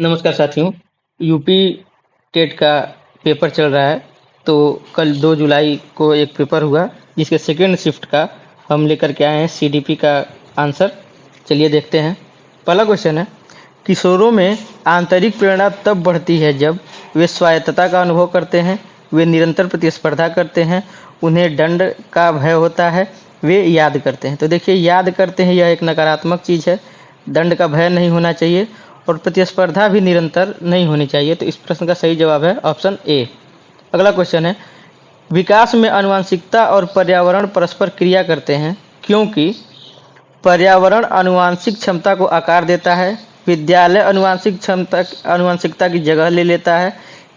नमस्कार साथियों। UP TET का पेपर चल रहा है। तो कल 2 जुलाई को एक पेपर हुआ जिसके सेकेंड शिफ्ट का हम लेकर के आए हैं सीडीपी का आंसर। चलिए देखते हैं। पहला क्वेश्चन है, किशोरों में आंतरिक प्रेरणा तब बढ़ती है जब वे स्वायत्तता का अनुभव करते हैं, वे निरंतर प्रतिस्पर्धा करते हैं, उन्हें दंड का भय होता है, वे याद करते हैं। तो देखिए, याद करते हैं यह एक नकारात्मक चीज़ है। दंड का भय नहीं होना चाहिए और प्रतिस्पर्धा भी निरंतर नहीं होनी चाहिए। तो इस प्रश्न का सही जवाब है ऑप्शन ए। अगला क्वेश्चन है, विकास में आनुवंशिकता और पर्यावरण परस्पर क्रिया करते हैं क्योंकि पर्यावरण आनुवंशिक क्षमता को आकार देता है, विद्यालय आनुवंशिकता की जगह ले लेता है,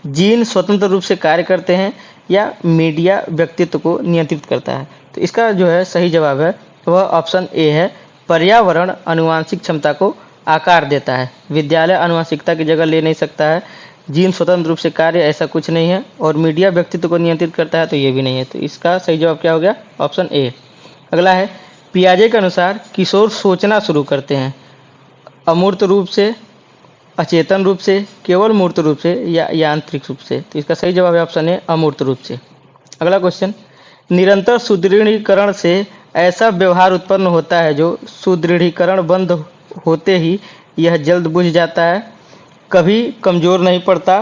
जीन स्वतंत्र रूप से कार्य करते हैं या मीडिया व्यक्तित्व को नियंत्रित करता है। तो इसका जो है सही जवाब है वह ऑप्शन ए है, पर्यावरण आनुवंशिक क्षमता को आकार देता है। विद्यालय आनुवंशिकता की जगह ले नहीं सकता है, जीन स्वतंत्र रूप से कार्य ऐसा कुछ नहीं है, और मीडिया व्यक्तित्व को नियंत्रित करता है तो ये भी नहीं है। तो इसका सही जवाब क्या हो गया? Option A. अगला है, पियाजे के अनुसार किशोर सोचना शुरू करते हैं अमूर्त रूप से, अचेतन रूप से, केवल मूर्त रूप से या यांत्रिक रूप से। तो इसका सही जवाब है ऑप्शन ए, अमूर्त रूप से। अगला क्वेश्चन, निरंतर सुदृढ़ीकरण से ऐसा व्यवहार उत्पन्न होता है जो सुदृढ़ीकरण बंद होते ही यह जल्द बुझ जाता है, कभी कमजोर नहीं पड़ता,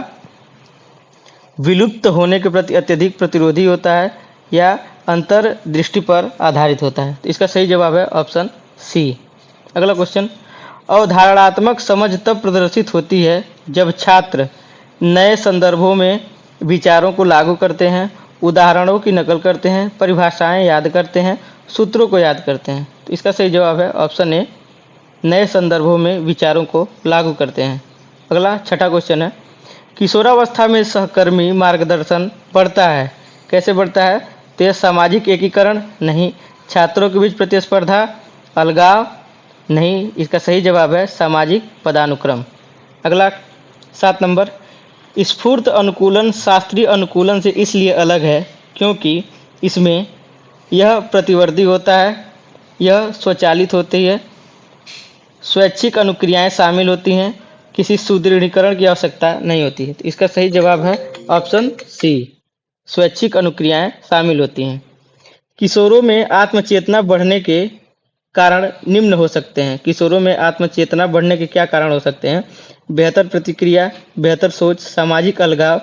विलुप्त होने के प्रति अत्यधिक प्रतिरोधी होता है या अंतर्दृष्टि पर आधारित होता है। तो इसका सही जवाब है ऑप्शन सी। अगला क्वेश्चन, अवधारणात्मक समझ तब प्रदर्शित होती है जब छात्र नए संदर्भों में विचारों को लागू करते हैं, उदाहरणों की नकल करते हैं, परिभाषाएं याद करते हैं, सूत्रों को याद करते हैं। तो इसका सही जवाब है ऑप्शन ए, नए संदर्भों में विचारों को लागू करते हैं। अगला छठा क्वेश्चन है, किशोरावस्था में सहकर्मी मार्गदर्शन बढ़ता है, कैसे बढ़ता है? तो यह सामाजिक एकीकरण नहीं, छात्रों के बीच प्रतिस्पर्धा, अलगाव नहीं। इसका सही जवाब है सामाजिक पदानुक्रम। अगला 7 नंबर, स्फूर्त अनुकूलन शास्त्रीय अनुकूलन से इसलिए अलग है क्योंकि इसमें यह प्रतिवर्ती होता है, यह स्वचालित होती है, स्वैच्छिक अनुक्रियाएं शामिल होती हैं, किसी सुदृढ़ीकरण की आवश्यकता नहीं होती है। तो इसका सही जवाब है ऑप्शन सी, स्वैच्छिक अनुक्रियाएं शामिल होती हैं। किशोरों में आत्मचेतना बढ़ने के कारण निम्न हो सकते हैं। किशोरों में आत्मचेतना बढ़ने के क्या कारण हो सकते हैं? बेहतर प्रतिक्रिया, बेहतर सोच, सामाजिक अलगाव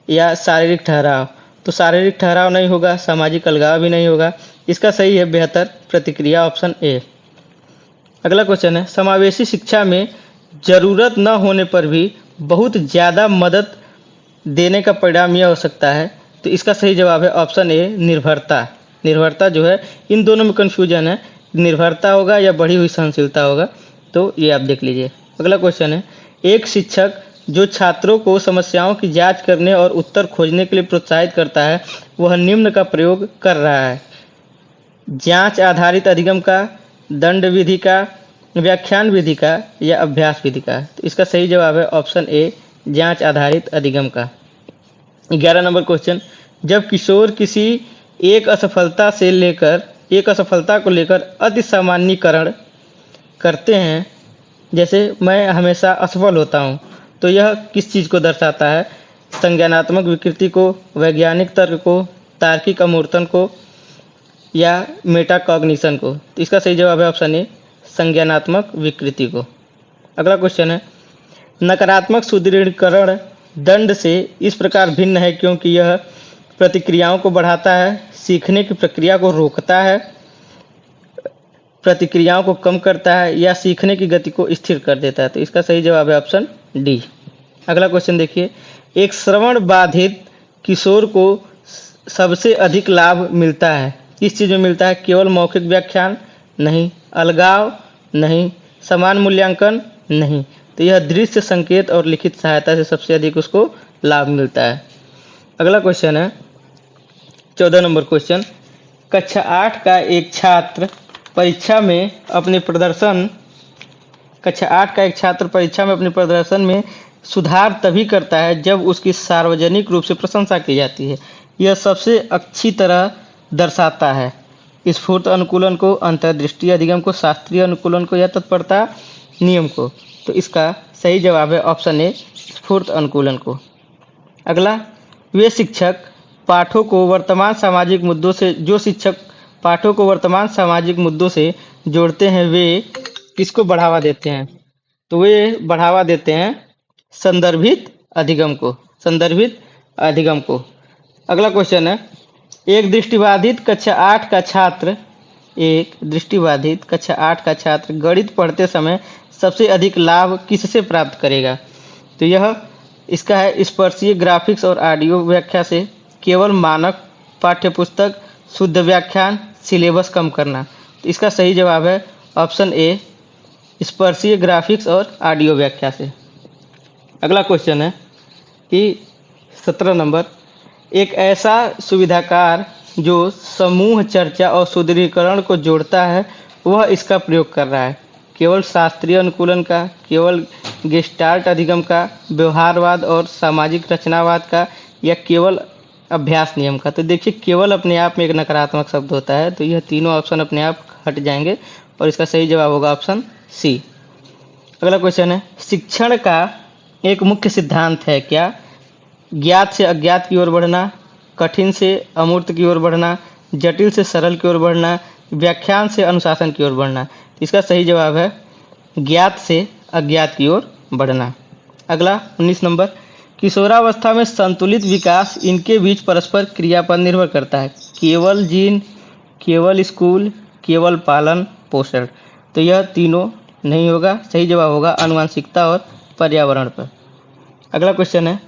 या शारीरिक ठहराव। तो शारीरिक ठहराव नहीं होगा, सामाजिक अलगाव भी नहीं होगा। इसका सही है बेहतर प्रतिक्रिया, ऑप्शन ए। अगला क्वेश्चन है, समावेशी शिक्षा में जरूरत न होने पर भी बहुत ज़्यादा मदद देने का परिणाम यह हो सकता है। तो इसका सही जवाब है ऑप्शन ए, निर्भरता। निर्भरता जो है, इन दोनों में कन्फ्यूजन है, निर्भरता होगा या बढ़ी हुई सहनशीलता होगा। तो ये आप देख लीजिए। अगला क्वेश्चन है, एक शिक्षक जो छात्रों को समस्याओं की जांच करने और उत्तर खोजने के लिए प्रोत्साहित करता है वह निम्न का प्रयोग कर रहा है: जांच आधारित अधिगम का, दंड विधि का, व्याख्यान विधि का या अभ्यास विधि का। तो इसका सही जवाब है ऑप्शन ए, जांच आधारित अधिगम का। 11 नंबर क्वेश्चन, जब किशोर किसी एक असफलता को लेकर अति सामान्यीकरण करते हैं, जैसे मैं हमेशा असफल होता हूँ, तो यह किस चीज़ को दर्शाता है? संज्ञानात्मक विकृति को, वैज्ञानिक तर्क को, तार्किक अमूर्तन को या मेटाकॉग्निशन को। तो इसका सही जवाब है ऑप्शन ए, संज्ञानात्मक विकृति को। अगला क्वेश्चन है, नकारात्मक सुदृढ़ीकरण दंड से इस प्रकार भिन्न है क्योंकि यह प्रतिक्रियाओं को बढ़ाता है, सीखने की प्रक्रिया को रोकता है, प्रतिक्रियाओं को कम करता है या सीखने की गति को स्थिर कर देता है। तो इसका सही जवाब है ऑप्शन डी। अगला क्वेश्चन देखिए, एक श्रवण बाधित किशोर को सबसे अधिक लाभ मिलता है, किस चीज़ में मिलता है? केवल मौखिक व्याख्यान नहीं, अलगाव नहीं, समान मूल्यांकन नहीं। तो यह दृश्य संकेत और लिखित सहायता से सबसे अधिक उसको लाभ मिलता है। अगला क्वेश्चन है 14 नंबर क्वेश्चन, कक्षा 8 का एक छात्र परीक्षा में अपने प्रदर्शन में सुधार तभी करता है जब उसकी सार्वजनिक रूप से प्रशंसा की जाती है। यह सबसे अच्छी तरह दर्शाता है स्फूर्त अनुकूलन को, अंतर्दृष्टि अधिगम को, शास्त्रीय अनुकूलन को या तत्परता नियम को। तो इसका सही जवाब है ऑप्शन ए स्फूर्त अनुकूलन को। अगला, वे शिक्षक पाठों को वर्तमान सामाजिक मुद्दों से जो शिक्षक पाठों को वर्तमान सामाजिक मुद्दों से जोड़ते हैं वे किसको बढ़ावा देते हैं? तो वे बढ़ावा देते हैं संदर्भित अधिगम को। संदर्भित अधिगम को। अगला क्वेश्चन है, एक दृष्टिबाधित कक्षा 8 का छात्र गणित पढ़ते समय सबसे अधिक लाभ किससे प्राप्त करेगा? तो यह इसका है स्पर्शीय ग्राफिक्स और ऑडियो व्याख्या से, केवल मानक पाठ्यपुस्तक, शुद्ध व्याख्यान, सिलेबस कम करना। तो इसका सही जवाब है ऑप्शन ए स्पर्शीय ग्राफिक्स और ऑडियो व्याख्या से। अगला क्वेश्चन है कि 17 नंबर, एक ऐसा सुविधाकार जो समूह चर्चा और सुदृढ़ीकरण को जोड़ता है वह इसका प्रयोग कर रहा है। केवल शास्त्रीय अनुकूलन का, केवल गेस्टाल्ट अधिगम का, व्यवहारवाद और सामाजिक रचनावाद का, या केवल अभ्यास नियम का। तो देखिए केवल अपने आप में एक नकारात्मक शब्द होता है, तो यह तीनों ऑप्शन अपने आप हट जाएंगे और इसका सही जवाब होगा ऑप्शन सी। अगला क्वेश्चन है, शिक्षण का एक मुख्य सिद्धांत है क्या? ज्ञात से अज्ञात की ओर बढ़ना, कठिन से अमूर्त की ओर बढ़ना, जटिल से सरल की ओर बढ़ना, व्याख्यान से अनुशासन की ओर बढ़ना। इसका सही जवाब है ज्ञात से अज्ञात की ओर बढ़ना। अगला 19 नंबर, किशोरावस्था में संतुलित विकास इनके बीच परस्पर क्रिया पर निर्भर करता है। केवल जीन, केवल स्कूल, केवल पालन पोषण। तो यह तीनों नहीं होगा, सही जवाब होगा आनुवंशिकता और पर्यावरण पर। अगला क्वेश्चन है,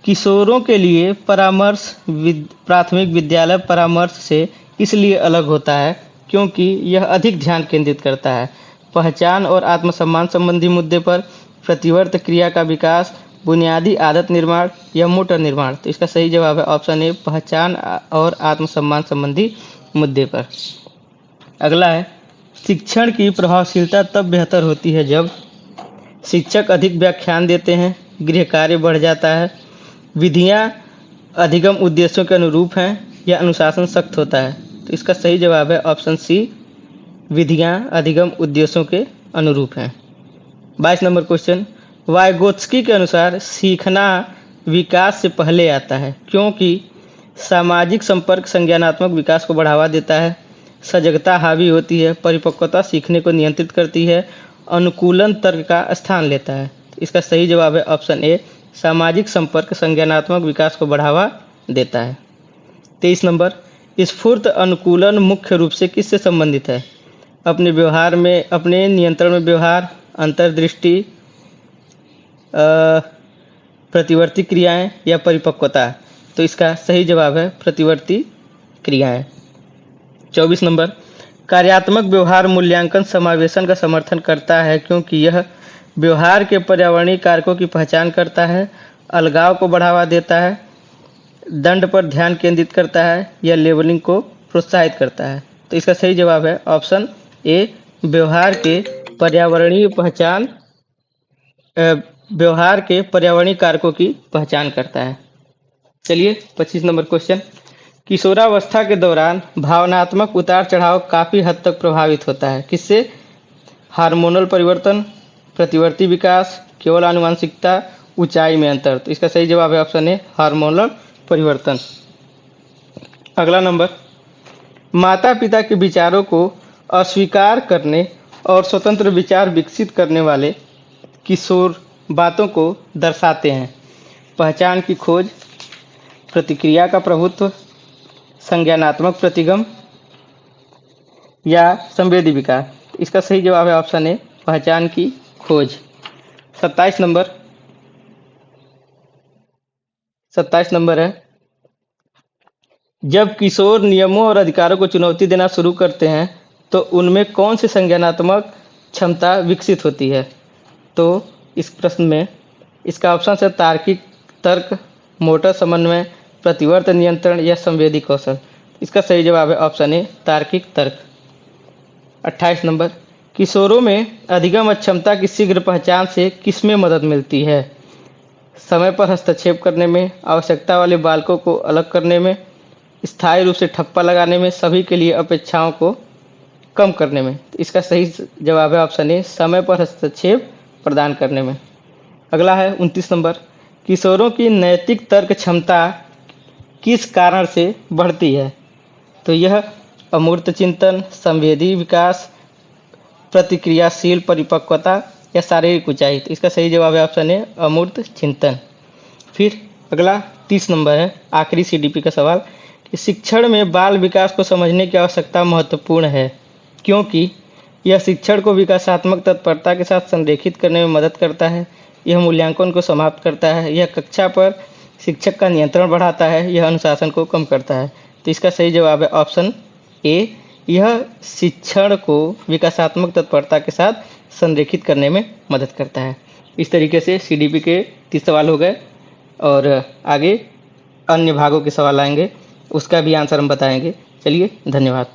किशोरों के लिए परामर्श प्राथमिक विद्यालय परामर्श से इसलिए अलग होता है क्योंकि यह अधिक ध्यान केंद्रित करता है पहचान और आत्मसम्मान संबंधी मुद्दे पर, प्रतिवर्त क्रिया का विकास, बुनियादी आदत निर्माण या मोटर निर्माण। तो इसका सही जवाब है ऑप्शन ए पहचान और आत्मसम्मान संबंधी मुद्दे पर। अगला है, शिक्षण की प्रभावशीलता तब बेहतर होती है जब शिक्षक अधिक व्याख्यान देते हैं, गृह कार्य बढ़ जाता है, विधियां अधिगम उद्देश्यों के अनुरूप हैं या अनुशासन सख्त होता है। तो इसका सही जवाब है ऑप्शन सी विधियां अधिगम उद्देश्यों के अनुरूप हैं। 22 नंबर क्वेश्चन, वाइगोत्स्की के अनुसार सीखना विकास से पहले आता है क्योंकि सामाजिक संपर्क संज्ञानात्मक विकास को बढ़ावा देता है, सजगता हावी होती है, परिपक्वता सीखने को नियंत्रित करती है, अनुकूलन तर्क का स्थान लेता है। इसका सही जवाब है ऑप्शन ए सामाजिक संपर्क संज्ञानात्मक विकास को बढ़ावा देता है। 23 नंबर, स्फूर्त अनुकूलन मुख्य रूप से किससे संबंधित है? अपने व्यवहार में, अपने नियंत्रण में व्यवहार, अंतर्दृष्टि, प्रतिवर्ती क्रियाएं या परिपक्वता। तो इसका सही जवाब है प्रतिवर्ती क्रियाएं। 24 नंबर, कार्यात्मक व्यवहार मूल्यांकन समावेशन का समर्थन करता है क्योंकि यह व्यवहार के पर्यावरणीय कारकों की पहचान करता है, अलगाव को बढ़ावा देता है, दंड पर ध्यान केंद्रित करता है या लेबलिंग को प्रोत्साहित करता है। तो इसका सही जवाब है ऑप्शन ए व्यवहार के पर्यावरणीय पहचान व्यवहार के पर्यावरणीय कारकों की पहचान करता है। चलिए 25 नंबर क्वेश्चन, किशोरावस्था के दौरान भावनात्मक उतार चढ़ाव काफ़ी हद तक प्रभावित होता है किससे? हार्मोनल परिवर्तन, प्रतिवर्ती विकास, केवल आनुवंशिकता, ऊंचाई में अंतर। तो इसका सही जवाब है ऑप्शन ए हार्मोनल परिवर्तन। अगला नंबर, माता पिता के विचारों को अस्वीकार करने और स्वतंत्र विचार विकसित करने वाले किशोर बातों को दर्शाते हैं। पहचान की खोज, प्रतिक्रिया का प्रभुत्व, संज्ञानात्मक प्रतिगम या संवेदी विकार। इसका सही जवाब है ऑप्शन ए पहचान की खोज। 27 नंबर है, जब किशोर नियमों और अधिकारों को चुनौती देना शुरू करते हैं तो उनमें कौन सी संज्ञानात्मक क्षमता विकसित होती है? तो इस प्रश्न में इसका ऑप्शन है तार्किक तर्क, मोटर समन्वय, प्रतिवर्त नियंत्रण या संवेदी कौशल। इसका सही जवाब है ऑप्शन ए तार्किक तर्क। 28 नंबर, किशोरों में अधिगम अक्षमता की शीघ्र पहचान से किसमें मदद मिलती है? समय पर हस्तक्षेप करने में, आवश्यकता वाले बालकों को अलग करने में, स्थायी रूप से ठप्पा लगाने में, सभी के लिए अपेक्षाओं को कम करने में। तो इसका सही जवाब है ऑप्शन ए समय पर हस्तक्षेप प्रदान करने में। अगला है 29 नंबर, किशोरों की नैतिक तर्क क्षमता किस कारण से बढ़ती है? तो यह अमूर्त चिंतन, संवेदी विकास, प्रतिक्रियाशील परिपक्वता या शारीरिक ऊंचाई। तो इसका सही जवाब है ऑप्शन ए, अमूर्त चिंतन। फिर अगला 30 नंबर है, आखिरी सीडीपी का सवाल, कि शिक्षण में बाल विकास को समझने की आवश्यकता महत्वपूर्ण है क्योंकि यह शिक्षण को विकासात्मक तत्परता के साथ संरेखित करने में मदद करता है, यह मूल्यांकन को समाप्त करता है, यह कक्षा पर शिक्षक का नियंत्रण बढ़ाता है, यह अनुशासन को कम करता है। तो इसका सही जवाब है ऑप्शन ए, यह शिक्षण को विकासात्मक तत्परता के साथ संरेखित करने में मदद करता है। इस तरीके से सीडीपी के 30 सवाल हो गए और आगे अन्य भागों के सवाल आएंगे, उसका भी आंसर हम बताएंगे। चलिए, धन्यवाद।